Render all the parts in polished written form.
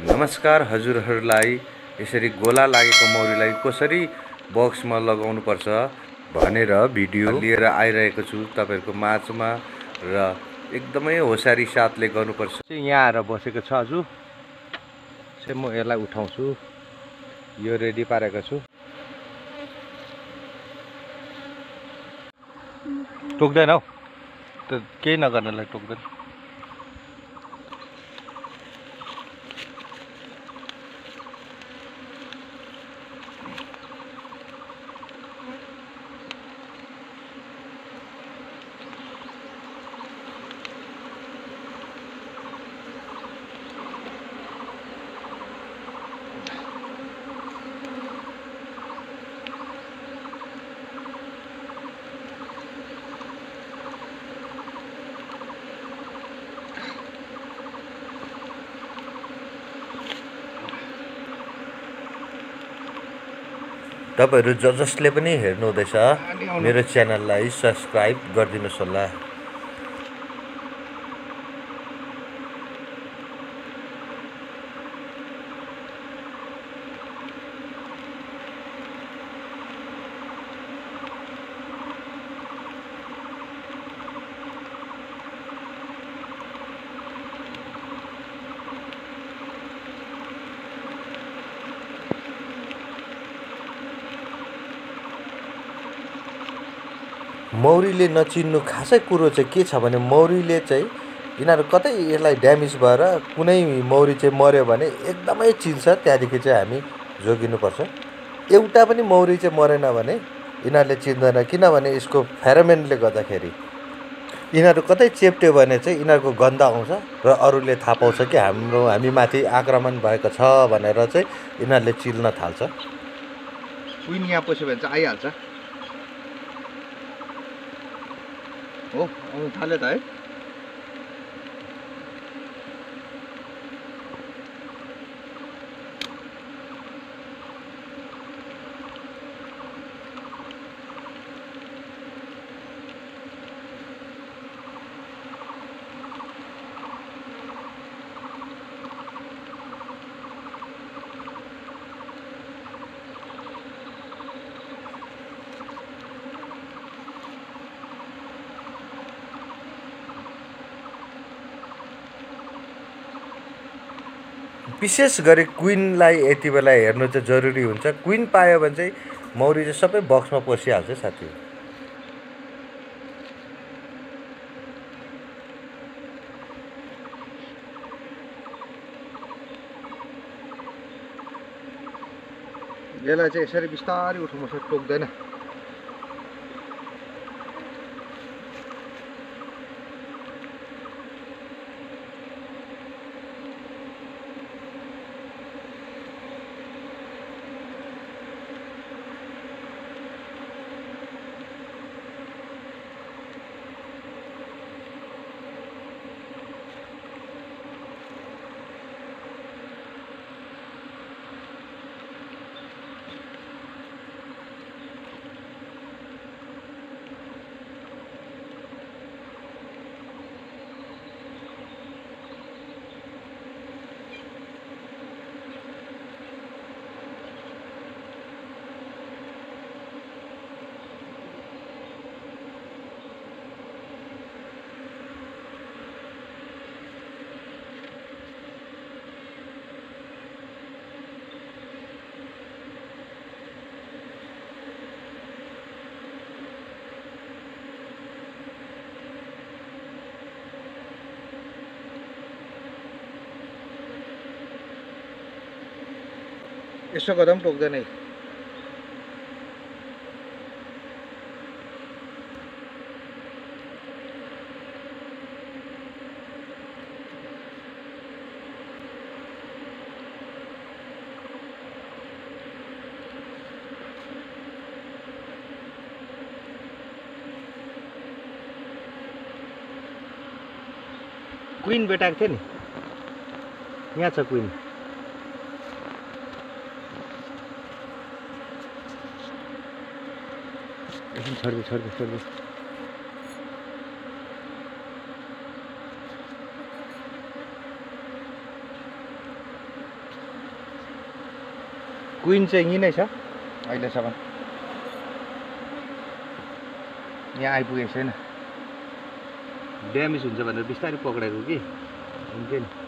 नमस्कार हजुरहरूलाई। यसरी गोला लागेको मौरीलाई कसरी बक्समा लगाउनुपर्छ भनेर भिडियो लिएर आइरहेको छु तपाईहरुको माझमा र एकदमै होशियारी साथले गर्नुपर्छ। यहाँ आएर बसेको छ आज चाहिँ म यसलाई उठाउँछु। यो रेडी पारेको छु। टोक्दैन हौ, त्यो केही नगर्नलाई टोक्दैन। तपाईहरु जसले पनि हेर्नु हुँदैछ मेरो च्यानललाई सब्स्क्राइब गरिदिनुस् होला। मौरीले नचिन्नु खासै कुरो चाहिँ के छ भने मौरीले चाहिँ यिनीहरु कतै यसलाई ड्यामेज भएर कुनै मौरी चाहिँ मर्यो भने एकदमै चिन्छ। त्यहाँदेखि चाहिँ हामी जोगिनु पर्छ। एउटा पनि मौरी चाहिँ मरेन भने यिनीहरुले चिन्दैन, किनभने यसको फेरोमोनले गर्दाखेरि यिनीहरु कतै चेप्ट्यो भने चाहिँ यिनीहरुको गन्ध आउँछ र अरूले थाहा पाउँछ कि हामी माथि आक्रमण भएको छ भनेर चाहिँ यिनीहरुले चिल्न थाल्छ। क्वीन यहाँ पस्यो भने चाहिँ आइहाल्छ। हो आउनु थाल्यो त है। विशेष गरी क्वीनलाई यति बेला हेर्नु चाहिँ जरुरी हुन्छ। क्वीन पायो भने चाहिँ मौरी चाहिँ सबै बक्समा पसिहाल्छ साथी। यसलाई चाहिँ यसरी बिस्तारै उठाउनुपर्छ, टोक्दैन। यसो गर्दा पनि टोक्दैन है। क्वीन भेटाएको थियो नि, यहाँ छ क्वीन। छोड़ दे। क्विन चाहिँ यहीँ नै छ अहिलेसम्म यहाँ आइपुगेको छैन ड्यामेज हुन्छ भनेर बिस्तारै पक्रेको कि हुन्थ्यो नि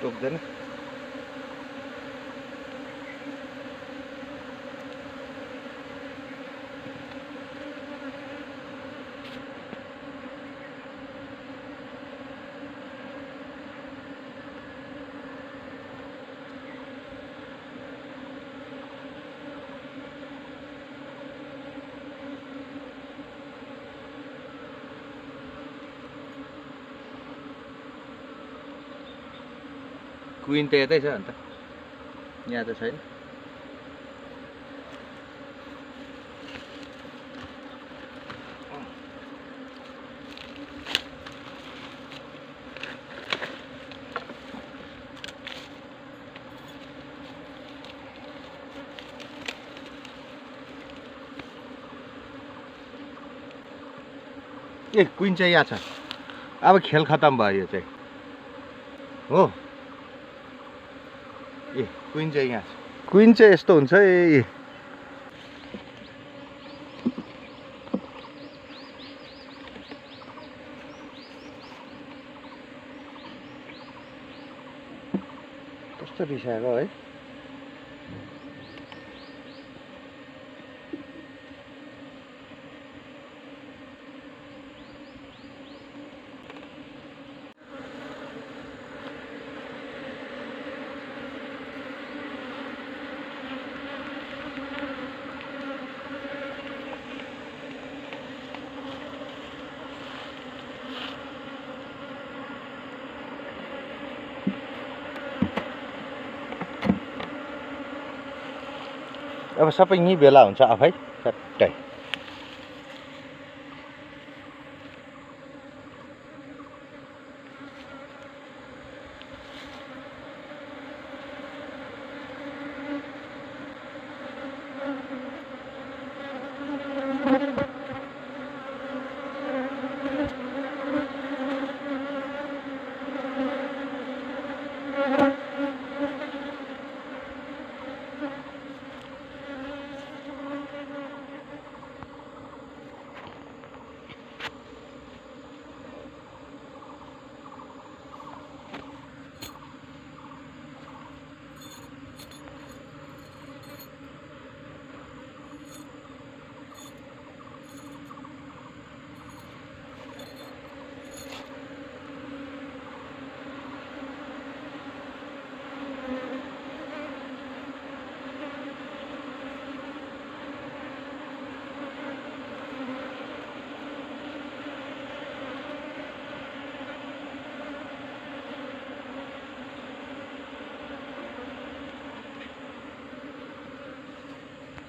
टोक्दैन क्विन त यतै छ अन्त यहाँ त छैन ए क्विन चाहिँ यहाँ छ अब खेल खतम भयो यो चाहिँ हो ए क्विन चाहिँ यहाँ छ क्विन चाहिँ यस्तो हुन्छ ए कस्तो रिसाएको है अब सबै यहीँ भेला हुन्छ आफै सट्टै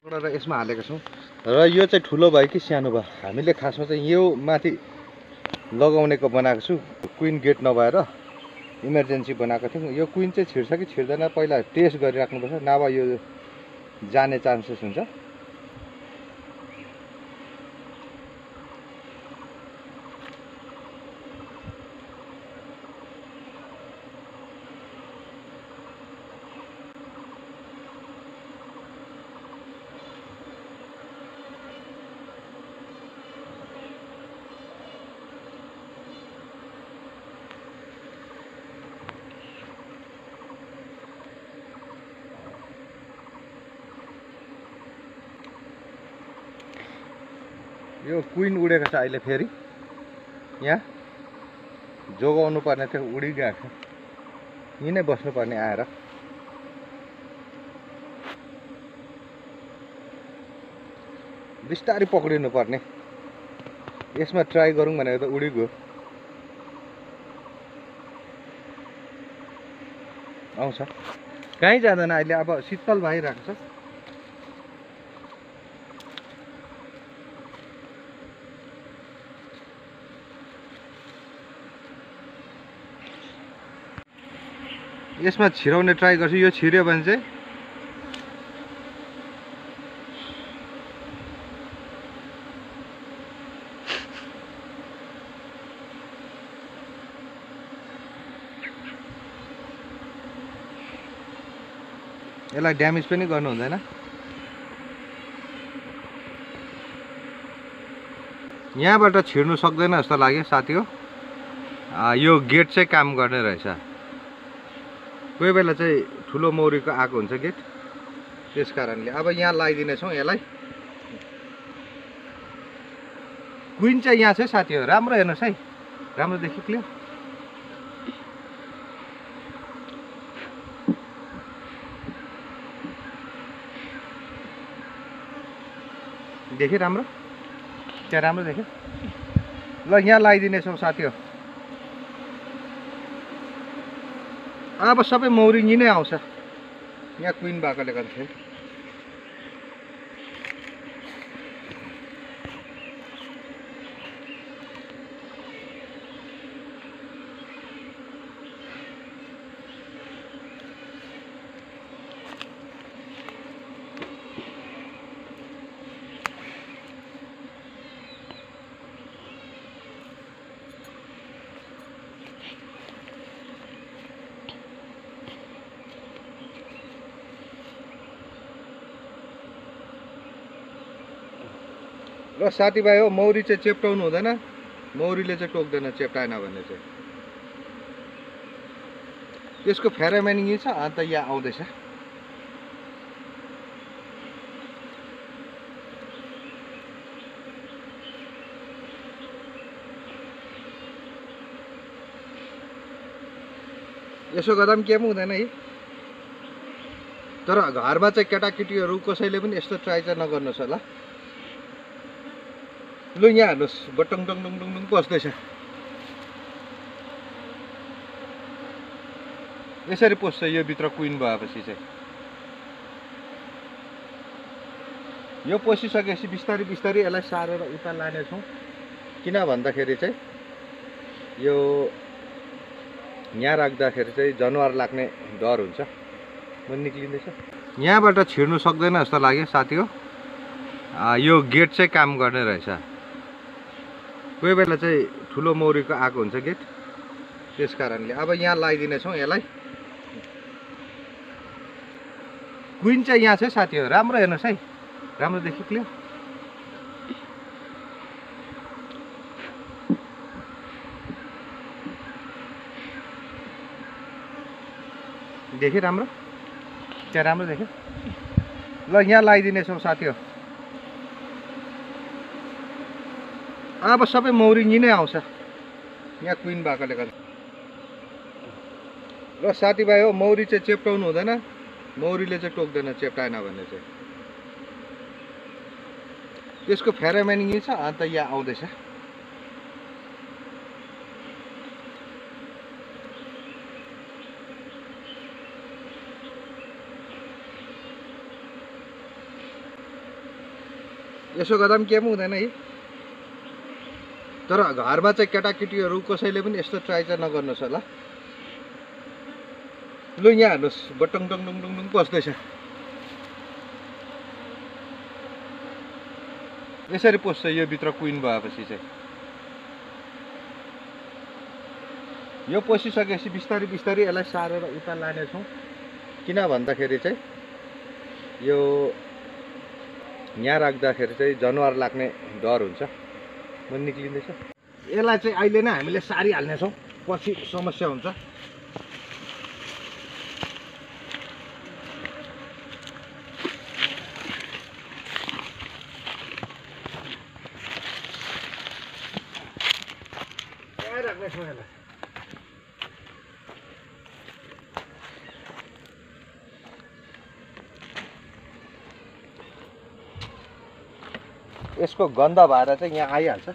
र यसमा हालेका छौँ र यो चाहिँ ठुलो भयो कि सानो भयो हामीले खासमा चाहिँ यो माथि लगाउनेको बनाएको छु क्विन गेट नभएर इमर्जेन्सी बनाएको थियौँ यो क्विन चाहिँ छिर्छ कि छिर्दैन पहिला टेस्ट गरिराख्नुपर्छ नभए यो जाने चान्सेस हुन्छ यो क्विन उडेको छ अहिले फेरि यहाँ जोगाउनु पर्ने थियो उडिगएको छ यहीँ नै बस्नुपर्ने आएर बिस्तारै पक्रिनु पर्ने यसमा ट्राई गरौँ भनेको त उडिगयो आउँछ कहीँ जाँदैन अहिले अब शीतल भइरहेको छ यसमा छिराउने ट्राई गर्छु। यो छिर्यो भने चाहिँ यसलाई ड्यामेज पनि गर्नु हुँदैन। यहाँबाट छिर्नु सक्दैन जस्तो लाग्यो साथी हो। यो गेट चाहिँ काम गर्ने रहेछ। कोही बेला चाहिँ ठुलो मौरीको आएको हुन्छ गेट, त्यस कारणले। अब यहाँ लगाइदिनेछौँ यसलाई। क्विन चाहिँ यहाँ छ साथी हो। राम्रो हेर्नुहोस् है, राम्रो देखि क्लियर। देखि राम्रो, त्यहाँ राम्रो देख्यो। ल यहाँ लगाइदिनेछौँ साथी हो। अब सबै मौरी यहीँ नै आउँछ, यहाँ क्विन भएकोले गर्दाखेरि। र साथीभाइ हो, मौरी चाहिँ चेप्टाउनु हुँदैन। मौरीले चाहिँ टोक्दैन चेप्टाएन भने चाहिँ। त्यसको फेरोमोन छ, अन्त यहाँ आउँदैछ। यसो गर्दा पनि केही पनि हुँदैन है। तर घरमा चाहिँ केटाकेटीहरू कसैले पनि यस्तो ट्राई चाहिँ नगर्नुहोस् होला। लु यहाँ हेर्नुहोस्, बटङ टङ टङ टङ टङ पस्दैछ। यसरी पस्छ यो भित्र क्विन भएपछि चाहिँ। यो पसिसकेपछि बिस्तारै बिस्तारै यसलाई सारेर उता लानेछौँ। किन भन्दाखेरि चाहिँ यो यहाँ राख्दाखेरि चाहिँ जनावर लाग्ने डर हुन्छ। म निक्लिँदैछ। यहाँबाट छिर्नु सक्दैन जस्तो लाग्यो साथी हो। यो गेट चाहिँ काम गर्ने रहेछ। कोही बेला चाहिँ ठुलो मौरीको आएको हुन्छ गेट, त्यस कारणले। अब यहाँ लगाइदिनेछौँ यसलाई। क्विन चाहिँ यहाँ छ साथी हो। राम्रो हेर्नुहोस् है, राम्रो देखि क्लियर। देखि राम्रो, त्यहाँ राम्रो देख्यो। ल यहाँ लगाइदिनेछौँ साथी हो। अब सबै मौरी यहीँ नै आउँछ, यहाँ क्विन भएकोले गर्दा। र साथीभाइ हो, मौरी चाहिँ चेप्टाउनु हुँदैन। मौरीले चाहिँ टोक्दैन चेप्टाएन भने चाहिँ। त्यसको फेरोमोन छ, अन्त यहाँ आउँदैछ। यसो गर्दा पनि केही पनि हुँदैन है। तर घरमा चाहिँ केटाकेटीहरू कसैले पनि यस्तो ट्राई चाहिँ नगर्नुहोस् होला। लु यहाँ हेर्नुहोस्, बटङ टङ टङ टङ टङ पस्दैछ। यसरी पस्छ यो भित्र क्विन भएपछि चाहिँ। यो पसिसकेपछि बिस्तारै बिस्तारै यसलाई सारेर उता लानेछौँ। किन भन्दाखेरि चाहिँ यो यहाँ राख्दाखेरि चाहिँ जनावर लाग्ने डर हुन्छ। म निक्लिँदैछ। यसलाई चाहिँ अहिले नै हामीले सारिहाल्नेछौँ, पछि समस्या हुन्छ। राख्नेछौँ यसलाई। यसको गन्ध भएर चाहिँ यहाँ आइहाल्छ।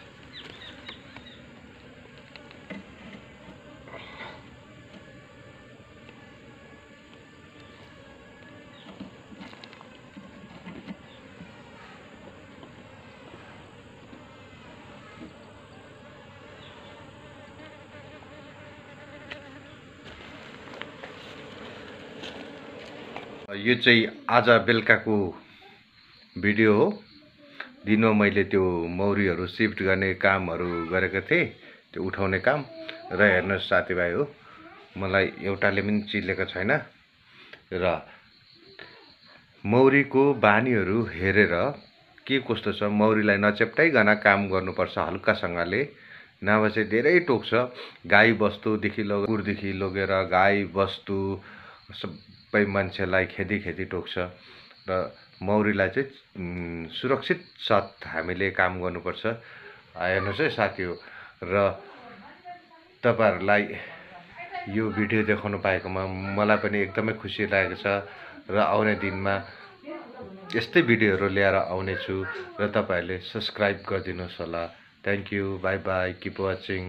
यो चाहिँ आज बेलुकाको भिडियो हो। दिनमा मैले त्यो मौरीहरू सिफ्ट गर्ने कामहरू गरेको थिएँ, त्यो उठाउने काम। र हेर्नुहोस् साथीभाइ हो, मलाई एउटाले पनि चिलेको छैन। र मौरीको बानीहरू हेरेर के कस्तो छ, मौरीलाई नचेप्टाइकन काम गर्नुपर्छ हल्कासँगले, नभए चाहिँ धेरै टोक्छ। गाई बस्तुदेखि कुकुरदेखि लगेर गाई बस्तु सबै मान्छेलाई खेदी टोक्छ। र मौरीलाई चाहिँ सुरक्षित साथ हामीले काम गर्नुपर्छ। हेर्नुहोस् है साथी हो। र तपाईहरुलाई यो भिडियो देखाउन पाएकोमा मलाई पनि एकदमै खुसी लागेको छ। र आउने दिनमा यस्तै भिडियोहरू लिएर आउने छु। र तपाईहरुले सब्स्क्राइब गरिदिनुहोस् होला। Thank you, bye bye, keep watching.